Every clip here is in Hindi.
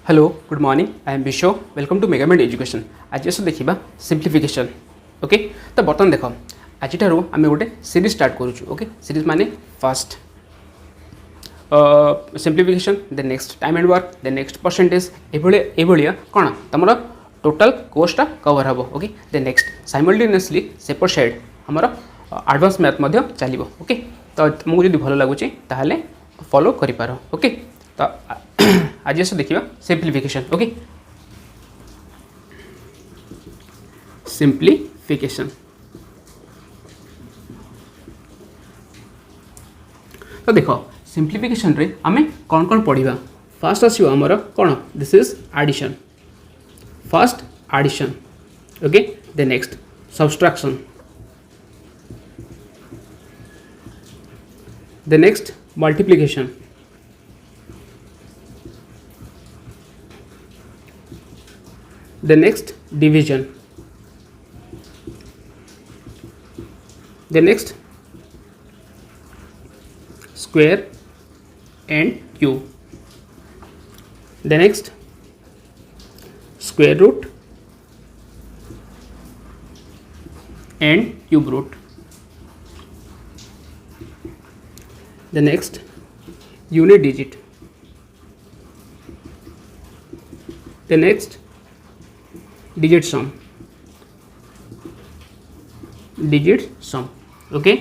Hello good morning I am विश्व वेलकम टू मेगामेंट एजुकेशन। आज आस देखा सिंप्लिफिकेशन। ओके तो बर्तमान देख आज आम गोटे सीरीज स्टार्ट करुचु। ओके सीरीज माने first simplification then next time and work then next percentage एभलिया कौन तुम टोटाल कोर्सटा कवर हम। ओके देन नेक्स्ट साइमल्टेनियसली सेपट साइड आमर एडवांस मैथ चलो। ओके तो तुमको जब भल लगुच ताहले फॉलो करिपार। ओके तो आज आस देखा सिंप्लिफिकेशन। ओके सिंप्लिफिकेशन तो देख सिंप्लिफिकेशन रे आमे कौन कौन पढ़ा। फास्ट आसो आमर कौन this is addition. First addition. Okay then next subtraction then next multiplication the next division the next square and cube the next square root and cube root the next unit digit the next digit sum okay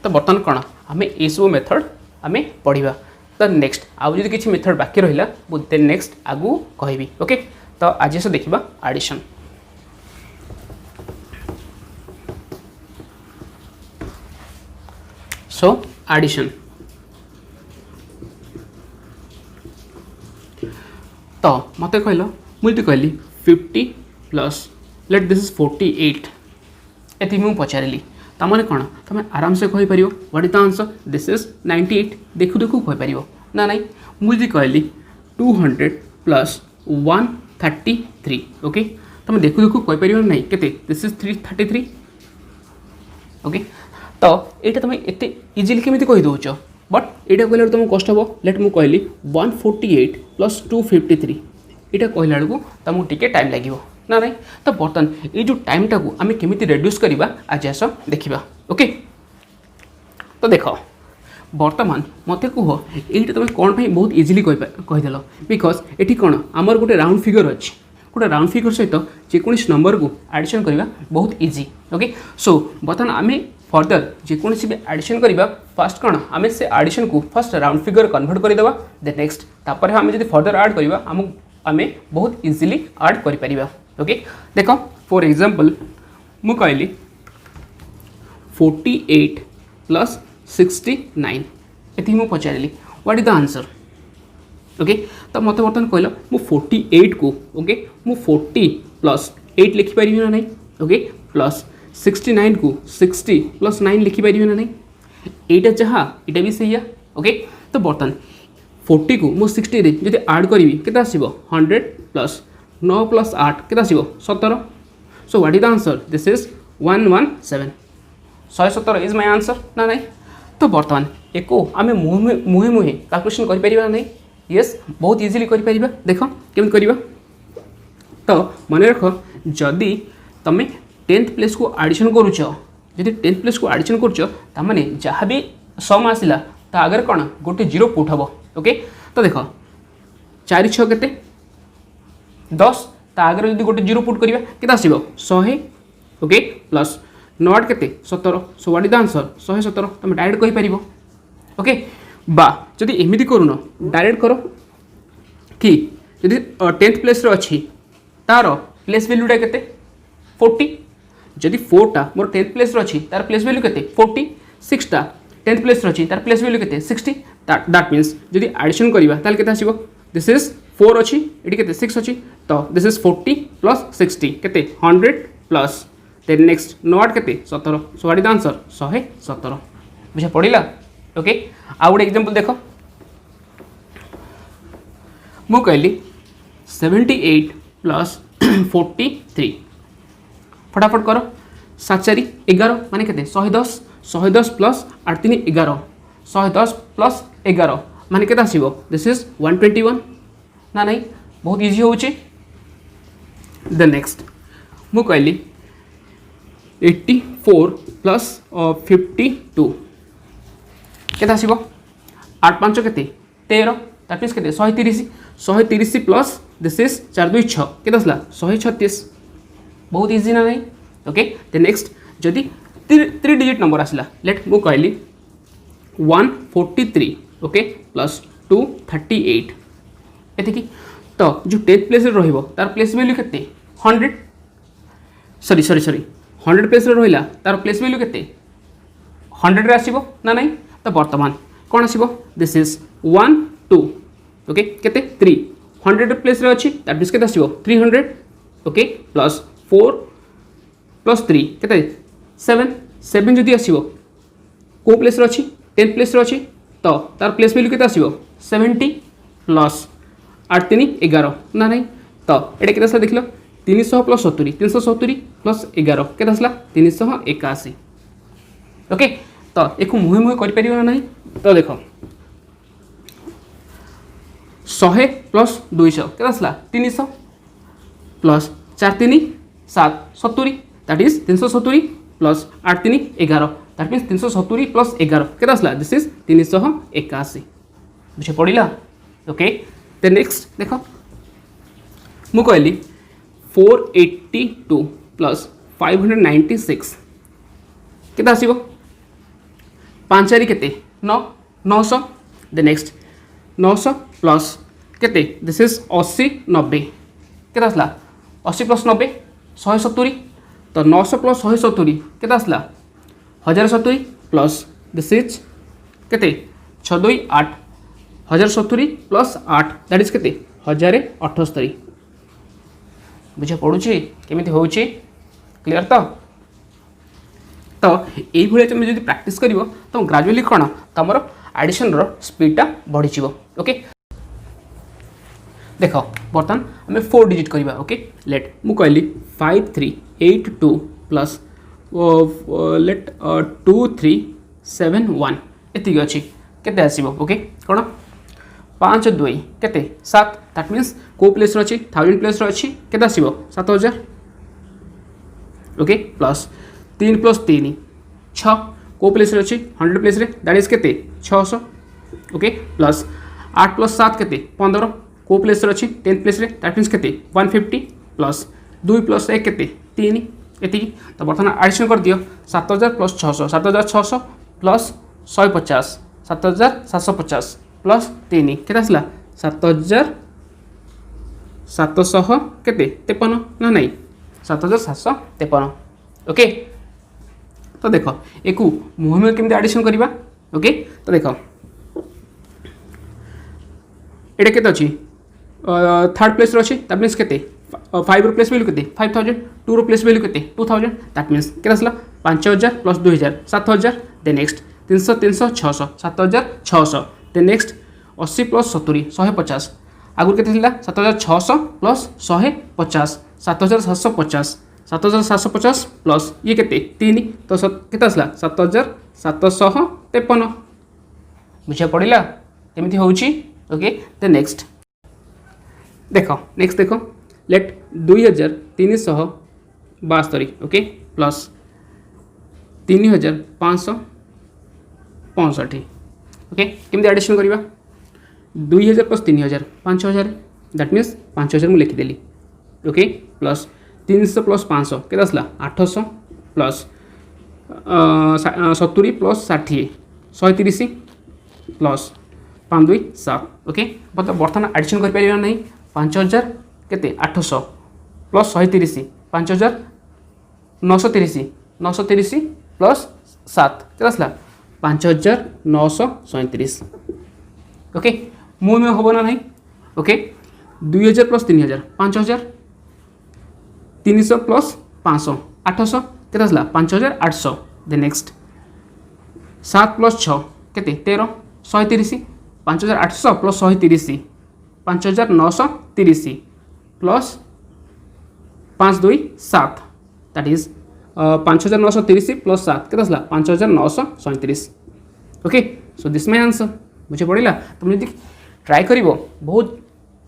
तो बर्तमान कौन आम ये सब मेथड आम पढ़ा। तो नेक्स्ट आउ जो किसी मेथड बाकी रहा मुझे नेक्स्ट आगू कहबी। ओके तो आज से देखा एडिशन। सो एडिशन तो मत कहल मुझे कहली 50 प्लस लेट दिस इज 48 ये मुझे पचारि तमें कौन तुम आराम से कहीपर what is the answer this is 98 देखु देखु कहीपर ना ना मुझे कहली 200 प्लस 133। ओके तुम देखु देखु कहीपर ना के दिस इज 333। ओके तो यहाँ तुम एत इजिली केमी कहीदौच बट यहाँ कहला तुमको कष्ट हम लेट मुझे कहली 148 प्लस 253 यहाँ कहला बेलू तुमको टिके टाइम लगे ना ना। तो बर्तमान ये जो टाइमटा को आम केमी रेड्यूस करवा आज आस देखा। ओके तो देख बर्तमान मत कह ये तुम कौन बहुत इजिली कहीदेल बिकज ये कौन आमर गोटे राउंड फिगर अच्छी गोटे राउंड फिगर सहित जेकोसी नंबर को एडिशन करवा बहुत इजी। ओके सो बर्तमान आम फर्दर जेकोसी भी एडिशन करवा फास्ट कौन आम से एडिशन को फर्स्ट राउंड फिगर कन्वर्ट करदे देन नेक्स्ट तापर आम जो फर्दर ऐड करवा आम बहुत इजिली ऐड कर। ओके देख फॉर एग्जांपल मु कहली 48 प्लस 69 ये मुझे पचारि what is the answer. Okay तो मत बर्तमान कहल मु 48 को ओके मु 40 प्लस 8 लिखिपारि ना नहीं। ओके प्लस 69 को 60 प्लस 9 लिखिपारि ना नहीं यहाँ जहाँ यहाँ भी सही। ओके तो बर्तमान 40 को मु 60 रे जब ऐड करी के आसो 100 प्लस 9 प्लस 8 के आसो 17। सो what is the answer this is 117 117 is my answer ना नहीं। तो बर्तमान एको आम मुहे मुहे कैलकुलेशन कर नहीं यस बहुत इजिली कर देख केम करवा। तो मन रख जदि तुम 10th प्लेस को एडिशन करुच जदि 10th प्लेस को एडिशन करुच जहाँ भी सम आसला ता आगे कौन गोटे जीरो पुट हम। ओके तो देख 4 6 के 10 ता आगे जो गोटे जीरो पुट करवा के आसो 100। ओके प्लस 9 8 के 17। सो व्हाट इज द आंसर 117 तुम डायरेक्ट कहीपर। ओके बा जदि एमती करून डायरेक्ट कर कि जदि 10th प्लेस अच्छी तार प्लेस वैल्यूटा के 40 जदि 4टा मोर 10th प्लेस अच्छी तार प्लेस वैल्यू के 40 6टा 10th प्लेस अच्छी तार प्लेस वैल्यू के 60 दैट मीन्स जदि एडिशन करवा ताल के आसो दिस इज 4 अच्छी ये के 6 अच्छी तो दिस इज 40 प्लस 60 के 100 प्लस देन नेक्स्ट 9 8 के 17। सो व्हाट इज द आंसर 117 बुझा पड़ा। ओके आउ गोटे एग्जांपल देख मु कहली 78 प्लस 43 फटाफट कर 7 4 11 माने के 110 110 प्लस 8 3 11 110 प्लस 11 माने केते आसीबो दिस इज 121 ना नहीं बहुत इजी होउची द नेक्स्ट मु कहली 84 प्लस 52 केते आसीबो 8 5 केते 13 दैट मीन्स केते 130 प्लस दिस इज 4 2 6 केते आसला 136 बहुत इजी ना नहीं ओके द नेक्स्ट जदि 3 डिजिट नंबर आसला लेट मु कहली 143 ओके प्लस 238 एतिकी तो जो 10th प्लेस रहिबो तार प्लेस वैल्यू केते 100 सॉरी 100 प्लेस रहिला तार प्लेस वैल्यू केते 100 रे आसीबो ना नहीं तो वर्तमान कौन आसीबो दिस इज 1 2 ओके केते 3 100 प्लेस रे अछि दैट मीन्स केते आसीबो 300 ओके प्लस 4 प्लस 3 केते 7 जदि आसीबो को प्लेस रे अछि 10th प्लेस रे अछि तो तार प्लेस वैल्यू केते आसीबो 70 प्लस 8 3 11 ना नहीं तो एटा केते आसला देखलो 300 प्लस 70 370 प्लस 11 केते आसला 381 ओके तो एको मुहे मुहे कर परियो ना नहीं तो देखो 100 प्लस 200 केते आसला 300 plus 4 3 7 70 that is 370 plus 8 3 11 that means 370 plus 11 केते आसला दिस इज 381 बुझे पड़िला ओके द नेक्स्ट देखो मु कहली 482 प्लस 596 केते आसीबो 5 4 केते 9 900 द नेक्स्ट 900 प्लस केते दिस इज 80 90 केते आसला 80 प्लस 90 170 तो 900 प्लस 170 केते आसला 1070 प्लस दिस इज केते 6 2 8 1070 प्लस 8 दैट इज केते 1078 बुझे पड़ुची केमिति होउची क्लियर तो यही भाई तुम जो प्रैक्टिस कर तो ग्राजुअली कौन तुम एडिशन स्पीडटा बढ़ी ओके देख बर्तमान आम 4 डिजिट करवा ओके लेट मु कहली 5382 प्लस लेट 2371 एति अच्छी केते आसीबो ओके कौन 5 2 केते 7 दैट मीन्स को प्लेस अच्छी 1000 प्लेस अच्छी केते आसीबो 7000 ओके प्लस 3 प्लस 3 6 को प्लेस अच्छी 100 प्लेस दैट इज केते 600 ओके प्लस 8 प्लस 7 केते 15 को प्लेस अच्छी 10th प्लेस दैट मीन्स केते 150 प्लस 2 प्लस 1 केते 3 एति तो बर्तमान एडिशन कर दियो 7000 प्लस 600 7600 प्लस 150 7750 प्लस 3 केते आसला 7700 केते 53 ना नहीं 7753 ओके तो देख एक मुह मुहे केमती एडिशन करवा ओके तो देख एटा केते अच्छी 3rd प्लेस अच्छी दैट मीन्स केते 5 प्लेस वैल्यू केते 5000 2 प्लेस वैल्यू केते 2000 दैट मीन्स केते आसला 5000 plus 2000 7000 the next 300 300 600 7600 the next 80 plus 70 150 आगुरी केते थिला 7600 प्लस 150 7750 7750 प्लस ये केते 3 तो केते आसला 7753 बुझा पड़िला एमती होउची ओके द नेक्स्ट देखो लेट 2372 ओके प्लस 3565 ओके केमती एडिशन करवा 2000 प्लस 3000 5000 दैट मीन्स 5000 मुझे लिखिदेली ओके प्लस 300 प्लस 500 के आसला 800 प्लस 70 प्लस 60 130 प्लस 5 2 7 ओके बर्तमान एडिशन कर पार नहीं 5000 केते 800 प्लस 130 5000 930 930 प्लस 7 के आसला 5937 ओके मुँह में हम ना नहीं ओके 2000 प्लस 3000 5000 300 प्लस 500 800 के आसला 5800 द नेक्स्ट 7 प्लस 6 केते 13 130 5800 plus 130 5930 plus 5 2 7 that is 5930 plus 7 के आसला 5937 okay so this my answer बुझे पड़ा तुम जब ट्राए कर बहुत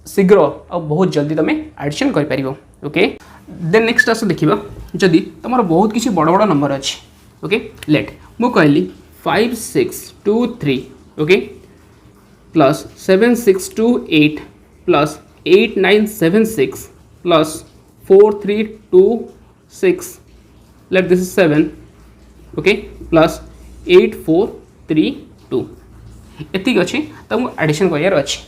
शीघ्र और बहुत जल्दी तुम एडिशन कर ओके देन नेक्स्ट आस देखा जदि तुम बहुत किसी बड़ बड़ नंबर अच्छी ओके लेट मु कहली 5623 okay plus 7628 plus 8976 plus 4326 let this is 7 okay plus 8432 एतिक अच्छी तुमको एडिशन करार अच्छी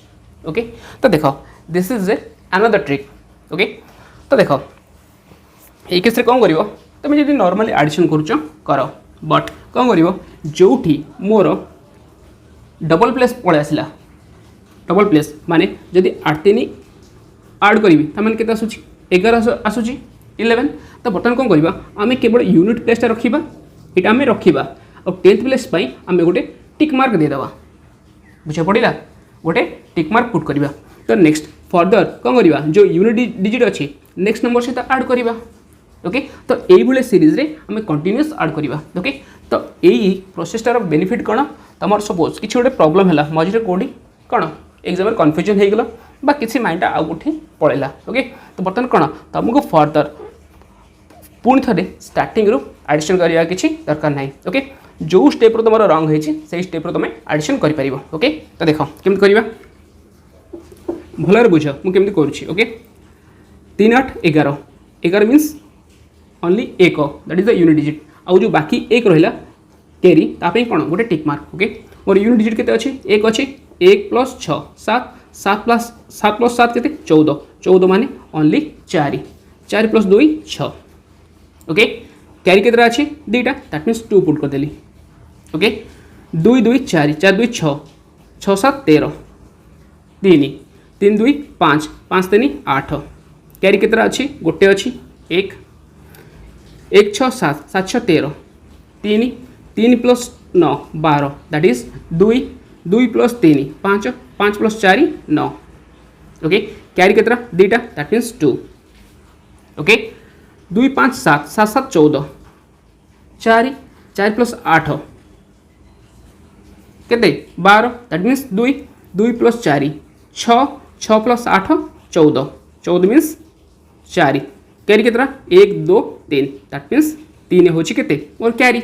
ओके तो देख this is a another trick okay तो देख ये केस कौन कर तुम जब नॉर्मली एडिशन कर बट कौन कर जो मोर डबल प्लेस पलि आसला डबल प्लेस माने जदि 8 3 आड करी तमें के आसूची 11 आसूची 11 तो बर्तमान कौन करवा आम केवल यूनिट प्लेसटा रखा यहाँ आम रखा और 10th प्लेस आम गोटे टिक मार्क देदेवा बुझे पड़ा गोटे टिक मार्क पुट करवा तो नेक्स्ट फर्दर कौन करवा जो यूनिट डिजिट अच्छी नेक्स्ट नंबर सहित आड करवा ओके तो ये सीरीज रे आम कंटिन्यूअस आड करवा ओके तो यही प्रोसेसटार बेनिफिट कौन तुम सपोज किसी गोटे प्रोब्लेम है मझे कौटी कौन एग्जाम कन्फ्यूजन हो गला किसी माइंड आउ कौटी पलैला ओके तो बर्तमान कौन तुमको फर्दर पुणी थे स्टार्टिंग रू एडिशन करवा किसी दरकार ना ओके जो स्टेप तुम रंग होती स्टेप तुम एडिशन कर ओके तो देख केमी करवा भलर बुझ मुझे करुँची ओके 3 8 11 11 मीन्स ओनली एक that is the unit digit आउ जो बाकी एक रहा कैरी ताप कौन गोटे tick mark okay more unit digit केते अच्छी एक अच्छी 1 प्लस 6 7 7 प्लस 7 केते 14 14 माने ओनली 4 4 प्लस 2 6 ओके कैरी केतरा अच्छी दुईटा that means 2 put करदेली okay 2 2 4 4 2 6 6 7 13 3 3 2 5 5 3 8 carry केतरा अच्छी गोटे अच्छी 1 1 6 7 7 6 13 3 3 plus 9 12 that is 2 2 plus 3 5 5 plus 4 9 okay carry केतरा दुईटा दैट मीन्स 2 ओके 2 5 7 7 7 14 4 4 प्लस 8 केते 12 that means 2 2 plus 4 6 6 plus 8 14 14 means 4 carry केतरा 1 2 3 दैट मीन्स 3 होची केते मोर carry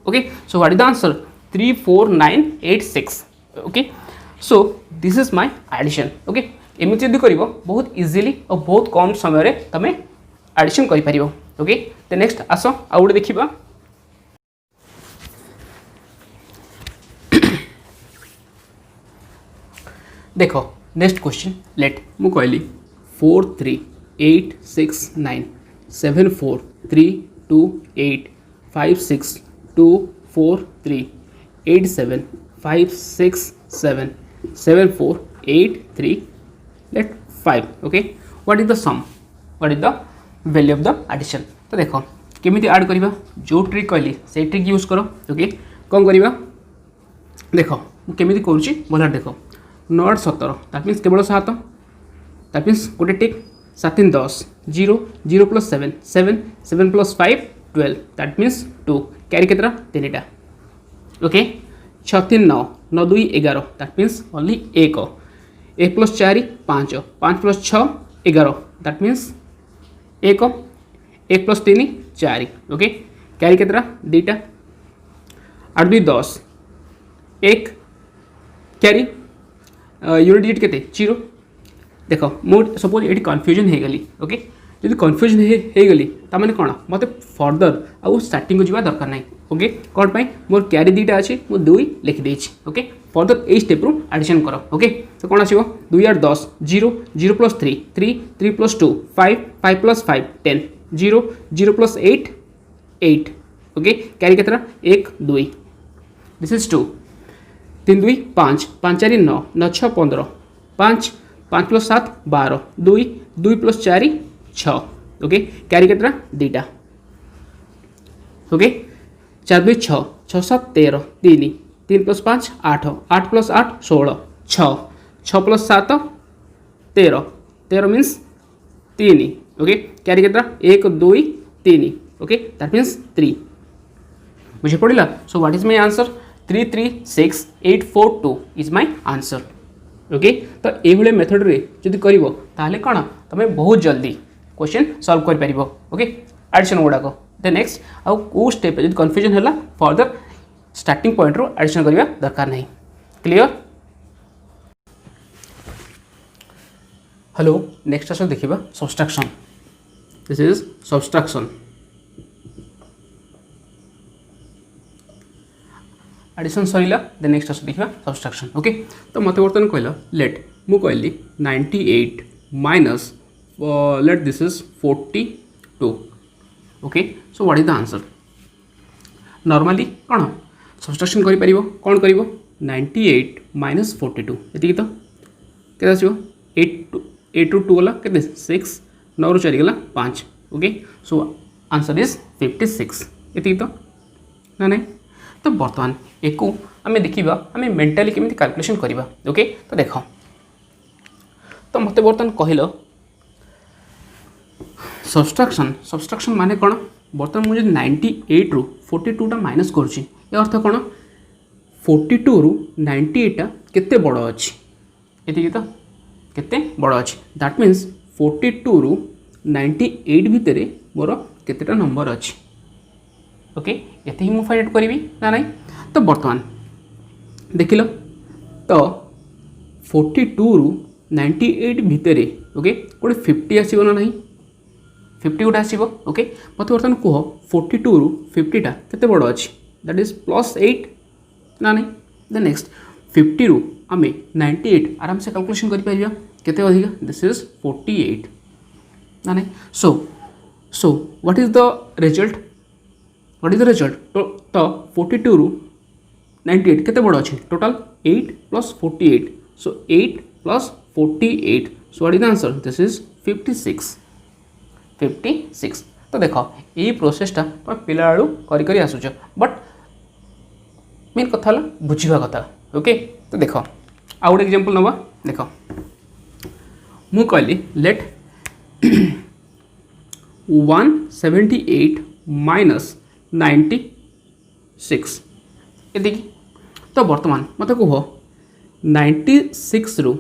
okay so what is the answer 3 4 9 8 6 okay so this is my addition okay एमती जब कर बहुत इजिली और बहुत कम समय तुम एडिशन कर ओके तो नेक्स्ट आस आउ गोटे देखा देख नेक्स्ट क्वेश्चन लेट मु कहली 4 3 8 6 9 7 4 3 2 8 5 6 2 4 3 8 7 5 6 7 7 4 8 3 let 5 okay what is the sum what is the value of the addition तो देख केमी ऐड करवा जो ट्रिक कहली से ट्रिक यूज करो ओके कौन करवा देख केमी करुँची भल देख 9 8 17 दैट मीन्स केवल 7 दैट मीन्स गोटे tick 7 3 10 0 0 plus 7 7 7 plus 5 12 that means 2 carry केतरा 3टा okay 6 3 9 9 2 11 that means only 1 1 plus 4 5 5 plus 6 11 that means 1 1 plus 3 4 okay carry केतरा 2टा 8 2 10 1 कैरी यूनिट डिजिट केते 0 देख मोर सपोज ये कन्फ्यूजन हो गली ओके जब कन्फ्यूजन हो गली ताने कौन मत फर्दर आउ स्टार्टिंग को जावा दरकार ना ओके कौन पाई मोर कैरी 2टा अच्छे मुझे 2 लिखिदे ओके फर्दर यही स्टेप रू एडिशन कर ओके तो कौन आसो 2 8 10 0 0 plus 3 3 3 plus 2 5 5 plus 5 10 0 0 plus 8 8 okay carry केतरा 1 2 this is 2 3 2 5 5 4 9 9 6 15 5 5 plus 7 12 2 2 plus 4 6 okay carry केतरा 2टा okay 4 2 6 6 7 13 3 3 plus 5 8 8 plus 8 16 6 6 plus 7 13 13 means 3 okay carry केतरा 1 2 3 ओके दैट मीन्स 3 मुझे पड़ा so what is my answer 336842 is my answer. Okay तो ये मेथड रे जदि करिवो ताहले कोन तमे बहुत जल्दी क्वेश्चन सॉल्व कर परिबो। ओके एडिशन गुड़ाक द नेक्स्ट आउ को स्टेप जदि कंफ्यूजन हैला फर्दर स्टार्टिंग पॉइंट रो एडिशन करबा दरकार नहीं। क्लियर। हेलो नेक्स्ट आस देखिबा subtraction. This is subtraction. Addition सरीला द नेक्स्ट आस देखिबा सब्सट्रैक्शन। ओके तो मते बर्तन कहला लेट मु कहली 98 minus let this is 42। Okay so what is the answer. Normally कौन सब्सट्रैक्शन करि परिबो कौन करिवो 98 माइनस 42 एति तो केते आसीबो 8 टू 2 गला केते 6 9 रु 4 गला 5। ओके सो आंसर इज 56 एति तो ना नहीं। तो बर्तमान एको आमे देखिबा आमे मेंटली केमिति कैलकुलेशन करिबा। ओके तो देखो तो मते बर्तमान कहिलो सब्सट्रैक्शन माने कौन बर्तमान मुझे 98 रु 42 टा माइनस करुच्ची ये अर्थ कौन 42 रु 98 टा केते बड़ अच्छी ये तो केते बड़ अच्छी दैट मीन्स 42 रु 98 भितर मोर केतेटा नंबर अच्छी। ओके ये ही मुझे फाइंड आउट करी ना नहीं। तो बर्तमान देख लो तो 42 रु 98 भितर ओके गोटे 50 आसो ना नहीं 50 गोटे आसो। ओके मत बर्तमान कह 42 रु 50 टा केते बड़ अच्छी दैट इज +8 ना नहीं। द नेक्स्ट 50 रु आमे 98 आराम से कैलकुलेशन कर परिबा केते अधिका दिस इज 48 ना नहीं। सो व्हाट इज द रिजल्ट तो 42 रु 98 केते बड़ अच्छी total 8 + 48 so 8 + 48 so what is the answer this is 56। तो देख ये प्रोसेसटा तुम पिला बेलू करी आसुच बट मेन कथा बुझा कथा। ओके तो देख आउ गोटे एग्जांपल नवा देख मु कहली लेट 178 माइनस 96 ये तो बर्तमान मत कह 96 रु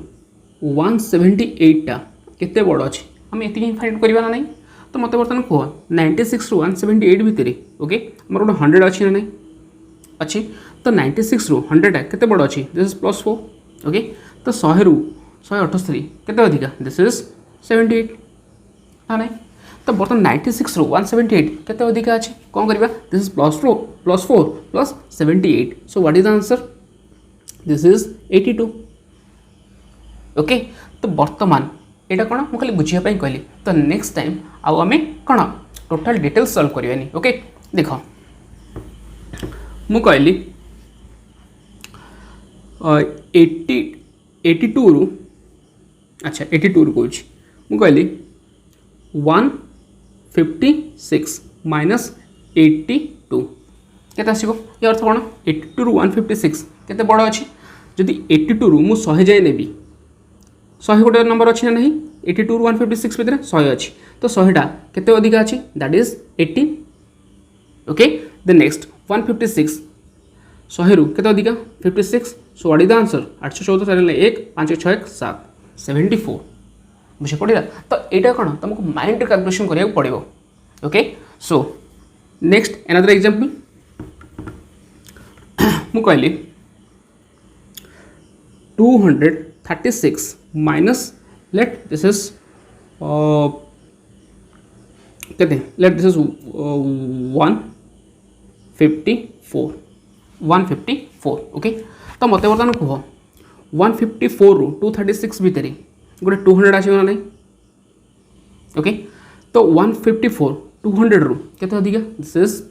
178 टा केते बड़ अच्छी आम ये फाइंड करवा ना नहीं। तो मत बर्तमान कह 96 रु 178 भितर ओके मोर गोटे 100 अच्छी ना नहीं अच्छी तो 96 रु 100 केते बड़ अच्छी दिस इज +4। ओके तो 100 रु 178 केते अधिका दिस इज 78 ना नहीं। तो बर्तमान 96 रु 178 केते अधिका अच्छी कौन करवा this is +4 + 78 so what is the answer this is 82। Okay तो बर्तमान एटा कौन मुझे खाली बुझापी कहली। तो नेक्स्ट टाइम आउ आम कौन टोटाल डिटेल्स सॉल्व करवानी। ओके देख मु कहली 82 रु अच्छा 82 रु कहूँ मु कहली 156 माइनस 82 केते आसीबो ये अर्थ कौन 82 रु 156 केते बड़ अच्छी जदि 82 रु मु 100 जाए नेबी 100 गोटे नंबर अच्छी ना नहीं 82 रु 156 भितर 100 अच्छी तो 100टा केते अधिका अच्छी that is 18। Okay the next 156 100 रु केते अधिका 56 सो व्हाट इज द आंसर 814 1 5 6 1 7 74 बुझे पड़ा। तो यहाँ कौन तुमको माइंड कैलकुलेशन करा पड़ो। Okay so next another example मु कहली 236 माइनस लेट दिस इज कहते लेट दिस इज 154। ओके तो मत बर्तमान कह 154 रु 236 भितर गोटे 200 आसो ना नहीं। ओके तो 154 200 रु केते अधिका दिस इज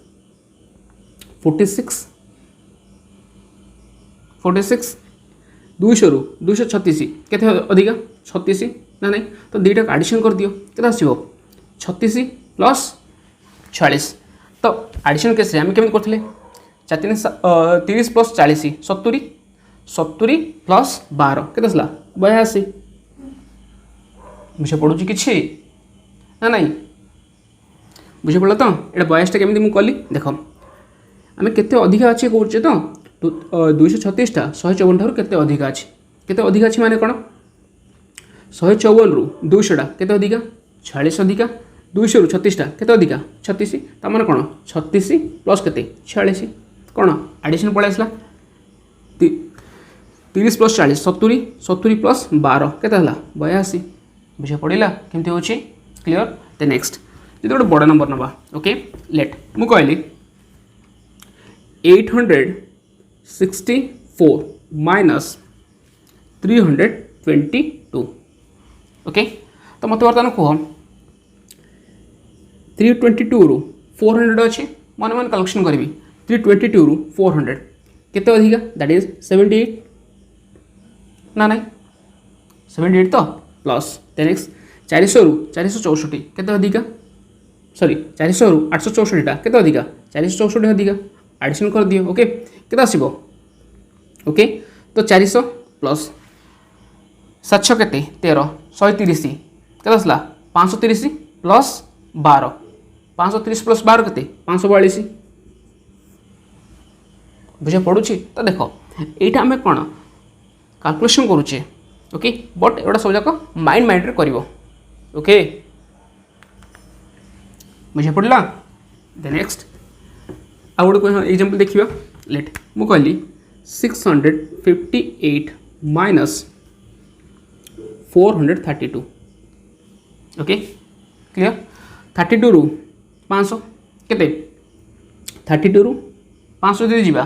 46 200 रु 236 केते अधिका 36 ना नहीं। तो दुईटा एडिशन कर दियो केते आसीबो 36 + 46। तो एडिशन केस आम केमी करथिले 30 + 40 70 70 + 12 केते आसला 82 बुझे पड़ू कि ना नहीं बुझे पड़ा। तो ये 22टा केमी मुझे कली देख आम केते अधिका अच्छे कहे तो 236टा 154 ठाରୁ କେତେ ଅଧିକା ଅଛି କେତେ ଅଧିକା ଅଛି ମାନେ କ'ଣ 154 ରୁ 200ଟା କେତେ ଅଧିକା 46 ଅଧିକା 200 ରୁ 36ଟା କେତେ ଅଧିକା 36 ତା ମାନେ କ'ଣ 36 ପ୍ଲସ୍ କେତେ 46 କ'ଣ ଆଡ଼ିସନ୍ ପଳେଇ ଆସିଲା 30 ପ୍ଲସ୍ 40 70 70 ପ୍ଲସ୍ 12 କେତେ ହେଲା 82 ବୁଝା ପଡ଼ିଲା କେମିତି ହେଉଛି କ୍ଲିଅର ଦ ନେକ୍ସଟ ଯଦି ଗୋଟେ ବଡ଼ ନମ୍ବର ନେବା ଓକେ ଲେଟ୍ ମୁଁ କହିଲି 864 minus 322 ओके तो मत बर्तमान कह 322 रु 400 अच्छे मन मन कलेक्शन करी 322 रु 400 केते अधिका दैट इज 78 ना नहीं 78 तो प्लस द नेक्स्ट 400 रु 464 केते अधिका सॉरी 400 रु 864 टा केते अधिका 464 अधिका एडिशन कर दियो ओके केते आसीबो ओके तो 400 प्लस 700 केते 13 130 केते आसला 530 प्लस 12 530 प्लस 12 केते 542 बुझे पड़ुछि तो देखो एटा हमें कोन कैलकुलेशन करूचे ओके बट एटा सब जाक माइंड रे करिवो ओके बुझे पड़ला द नेक्स्ट आ गोटे एग्जांपल देखिबा लेट मु कहली 658 माइनस 432 ओके क्लियर 32 रु 500 केते 32 रु 500 दे जीवा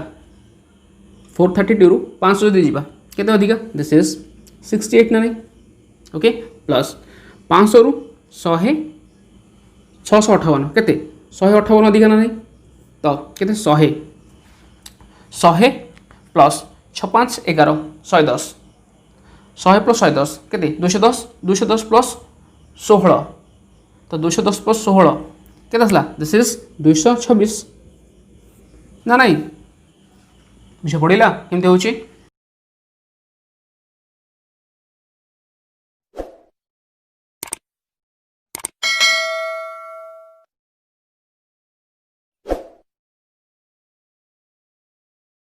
432 रु 500 दे जीवा केते अधिका दिस इज 68 ना नहीं ओके प्लस 500 रु 100 658 केते 158 अधिका ना नहीं तो केते 100 प्लस 6 5 11 110 100 प्लस 110 केते 210 प्लस 16 तो 210 प्लस 16 केते आसला दिस इज 226 ना नहीं बुझे पड़ेगा केमती होची